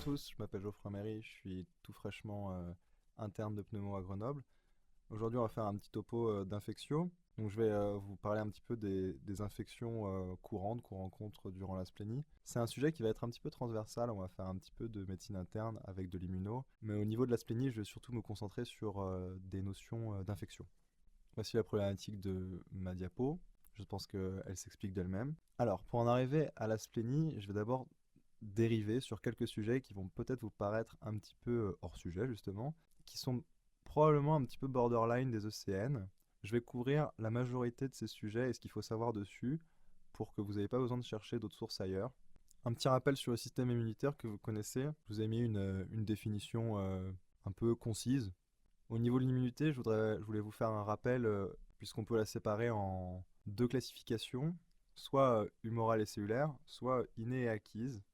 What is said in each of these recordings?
tous, je m'appelle Geoffroy Méry, je suis tout fraîchement interne de pneumo à Grenoble. Aujourd'hui, on va faire un petit topo d'infections. Donc, je vais vous parler un petit peu des infections courantes qu'on rencontre durant la splénie. C'est un sujet qui va être un petit peu transversal. On va faire un petit peu de médecine interne avec de l'immuno. Mais au niveau de la splénie, je vais surtout me concentrer sur des notions d'infection. Voici la problématique de ma diapo. Je pense qu'elle s'explique d'elle-même. Alors, pour en arriver à la splénie, je vais d'abord dériver sur quelques sujets qui vont peut-être vous paraître un petit peu hors sujet, justement, qui sont probablement un petit peu borderline des ECN. Je vais couvrir la majorité de ces sujets et ce qu'il faut savoir dessus pour que vous n'ayez pas besoin de chercher d'autres sources ailleurs. Un petit rappel sur le système immunitaire que vous connaissez. Je vous ai mis une définition un peu concise. Au niveau de l'immunité, je voulais vous faire un rappel, puisqu'on peut la séparer en deux classifications, soit humorale et cellulaire, soit innée et acquise.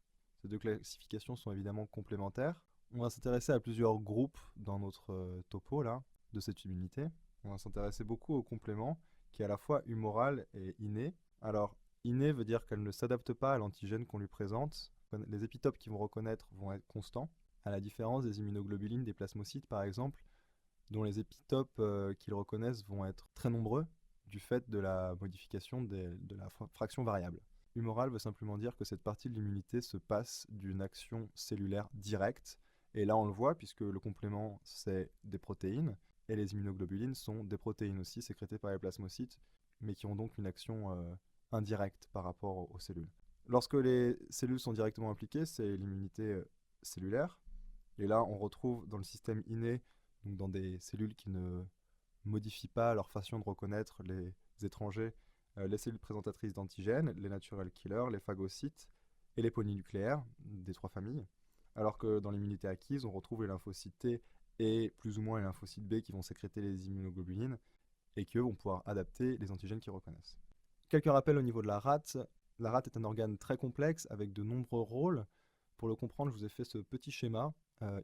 Ces deux classifications sont évidemment complémentaires. On va s'intéresser à plusieurs groupes dans notre topo là, de cette immunité. On va s'intéresser beaucoup au complément, qui est à la fois humoral et inné. Alors, inné veut dire qu'elle ne s'adapte pas à l'antigène qu'on lui présente. Les épitopes qu'ils vont reconnaître vont être constants, à la différence des immunoglobulines des plasmocytes par exemple, dont les épitopes qu'ils reconnaissent vont être très nombreux du fait de la modification de la fraction variable. Humoral veut simplement dire que cette partie de l'immunité se passe d'une action cellulaire directe, et là on le voit puisque le complément c'est des protéines, et les immunoglobulines sont des protéines aussi sécrétées par les plasmocytes, mais qui ont donc une action indirecte par rapport aux cellules. Lorsque les cellules sont directement impliquées, c'est l'immunité cellulaire, et là on retrouve dans le système inné, donc dans des cellules qui ne modifient pas leur façon de reconnaître les étrangers, les cellules présentatrices d'antigènes, les natural killers, les phagocytes et les polynucléaires des trois familles. Alors que dans l'immunité acquise, on retrouve les lymphocytes T et plus ou moins les lymphocytes B qui vont sécréter les immunoglobulines et qui eux vont pouvoir adapter les antigènes qu'ils reconnaissent. Quelques rappels au niveau de la rate. La rate est un organe très complexe avec de nombreux rôles. Pour le comprendre, je vous ai fait ce petit schéma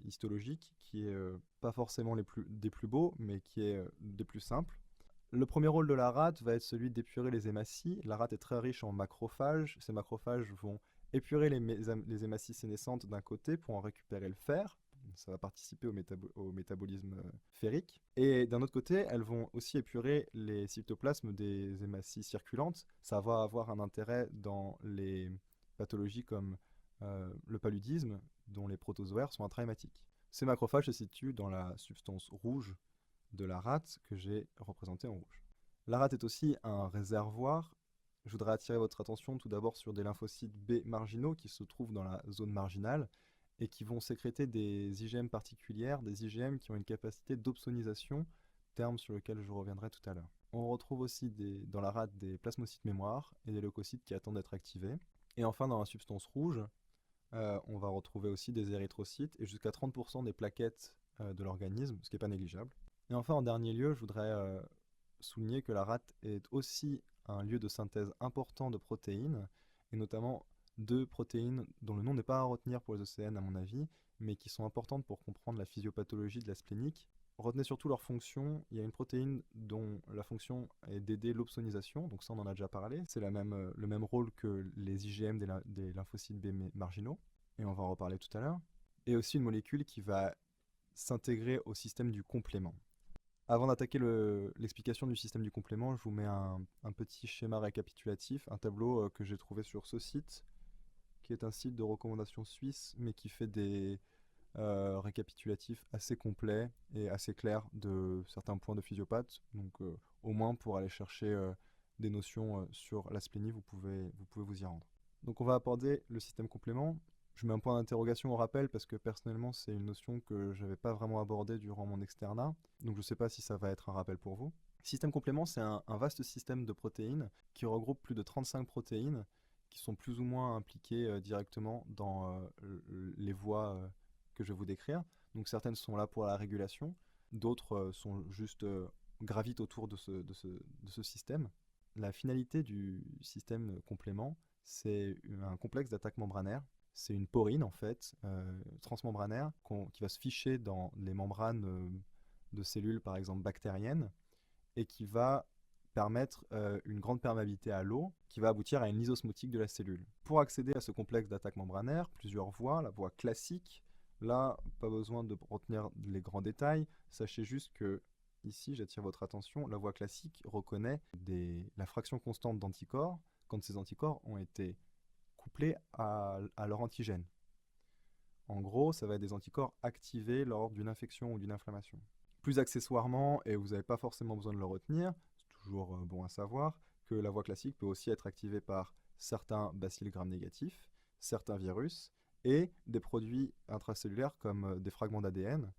histologique qui est pas forcément des plus beaux, mais qui est des plus simples. Le premier rôle de la rate va être celui d'épurer les hématies. La rate est très riche en macrophages. Ces macrophages vont épurer les hématies sénescentes d'un côté pour en récupérer le fer. Ça va participer au métabolisme ferrique. Et d'un autre côté, elles vont aussi épurer les cytoplasmes des hématies circulantes. Ça va avoir un intérêt dans les pathologies comme le paludisme, dont les protozoaires sont intramatiques. Ces macrophages se situent dans la substance rouge de la rate que j'ai représentée en rouge. La rate est aussi un réservoir. Je voudrais attirer votre attention tout d'abord sur des lymphocytes B marginaux qui se trouvent dans la zone marginale et qui vont sécréter des IgM particulières, des IgM qui ont une capacité d'opsonisation, terme sur lequel je reviendrai tout à l'heure. On retrouve aussi dans la rate des plasmocytes mémoire et des leucocytes qui attendent d'être activés. Et enfin, dans la substance rouge, on va retrouver aussi des érythrocytes et jusqu'à 30% des plaquettes de l'organisme, ce qui n'est pas négligeable. Et enfin, en dernier lieu, je voudrais souligner que la rate est aussi un lieu de synthèse important de protéines, et notamment deux protéines dont le nom n'est pas à retenir pour les ECN à mon avis, mais qui sont importantes pour comprendre la physiopathologie de la splénique. Retenez surtout leur fonction. Il y a une protéine dont la fonction est d'aider l'opsonisation, donc ça on en a déjà parlé. C'est le même rôle que les IgM des lymphocytes B marginaux, et on va en reparler tout à l'heure. Et aussi une molécule qui va s'intégrer au système du complément. Avant d'attaquer l'explication du système du complément, je vous mets un petit schéma récapitulatif, un tableau que j'ai trouvé sur ce site, qui est un site de recommandation suisse, mais qui fait des récapitulatifs assez complets et assez clairs de certains points de physiopathe. Donc au moins pour aller chercher des notions sur la splénie, vous pouvez vous y rendre. Donc on va aborder le système complément. Je mets un point d'interrogation au rappel parce que personnellement c'est une notion que je n'avais pas vraiment abordée durant mon externat, donc je ne sais pas si ça va être un rappel pour vous. Système complément, c'est un vaste système de protéines qui regroupe plus de 35 protéines qui sont plus ou moins impliquées directement dans les voies que je vais vous décrire. Donc certaines sont là pour la régulation, d'autres sont juste gravitent autour de ce système. La finalité du système complément, c'est un complexe d'attaque membranaire. C'est une porine en fait, transmembranaire, qui va se ficher dans les membranes de cellules par exemple bactériennes et qui va permettre une grande perméabilité à l'eau qui va aboutir à une lysosmotique de la cellule. Pour accéder à ce complexe d'attaque membranaire, plusieurs voies. La voie classique, là, pas besoin de retenir les grands détails. Sachez juste que, ici, j'attire votre attention, la voie classique reconnaît la fraction constante d'anticorps quand ces anticorps ont été couplés à leur antigène. En gros, ça va être des anticorps activés lors d'une infection ou d'une inflammation. Plus accessoirement, et vous n'avez pas forcément besoin de le retenir, c'est toujours bon à savoir, que la voie classique peut aussi être activée par certains bacilles gram négatifs, certains virus, et des produits intracellulaires comme des fragments d'ADN.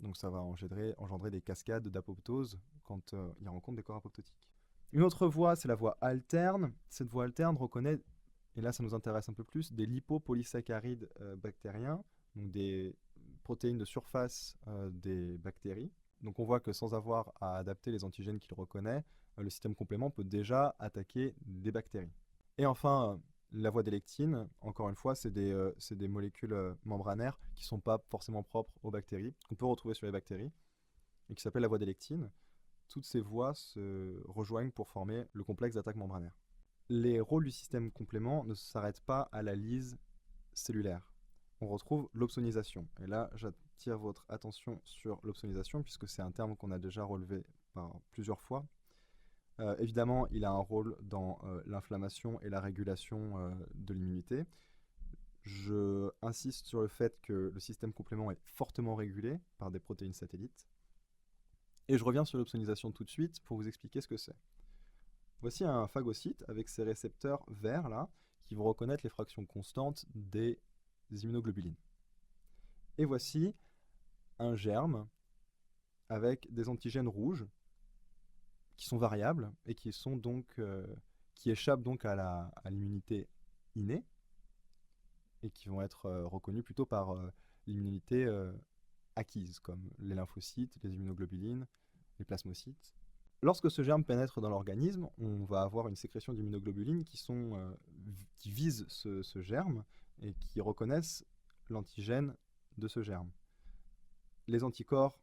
Donc ça va engendrer des cascades d'apoptose quand il rencontre des corps apoptotiques. Une autre voie, c'est la voie alterne. Cette voie alterne reconnaît, et là ça nous intéresse un peu plus, des lipopolysaccharides bactériens, donc des protéines de surface des bactéries. Donc on voit que sans avoir à adapter les antigènes qu'il reconnaît, le système complément peut déjà attaquer des bactéries. Et enfin, la voie des lectines, encore une fois, c'est des molécules membranaires qui ne sont pas forcément propres aux bactéries, qu'on peut retrouver sur les bactéries, et qui s'appelle la voie des lectines. Toutes ces voies se rejoignent pour former le complexe d'attaque membranaire. Les rôles du système complément ne s'arrêtent pas à la lyse cellulaire. On retrouve l'opsonisation. Et là, j'attire votre attention sur l'opsonisation, puisque c'est un terme qu'on a déjà relevé plusieurs fois. Évidemment, il a un rôle dans l'inflammation et la régulation de l'immunité. Je insiste sur le fait que le système complément est fortement régulé par des protéines satellites. Et je reviens sur l'opsonisation tout de suite pour vous expliquer ce que c'est. Voici un phagocyte avec ses récepteurs verts là, qui vont reconnaître les fractions constantes des immunoglobulines. Et voici un germe avec des antigènes rouges qui sont variables et qui échappent donc à l'immunité innée et qui vont être reconnus plutôt par l'immunité acquise, comme les lymphocytes, les immunoglobulines, les plasmocytes. Lorsque ce germe pénètre dans l'organisme, on va avoir une sécrétion d'immunoglobulines qui visent ce germe et qui reconnaissent l'antigène de ce germe. Les anticorps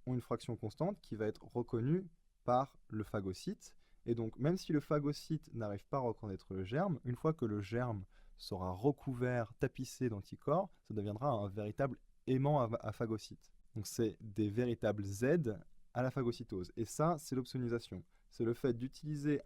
ont une fraction constante qui va être reconnue par le phagocyte. Et donc, même si le phagocyte n'arrive pas à reconnaître le germe, une fois que le germe sera recouvert, tapissé d'anticorps, ça deviendra un véritable aimant à phagocytes. Donc, c'est des véritables aides à la phagocytose. Et ça, c'est l'opsonisation. C'est le fait d'utiliser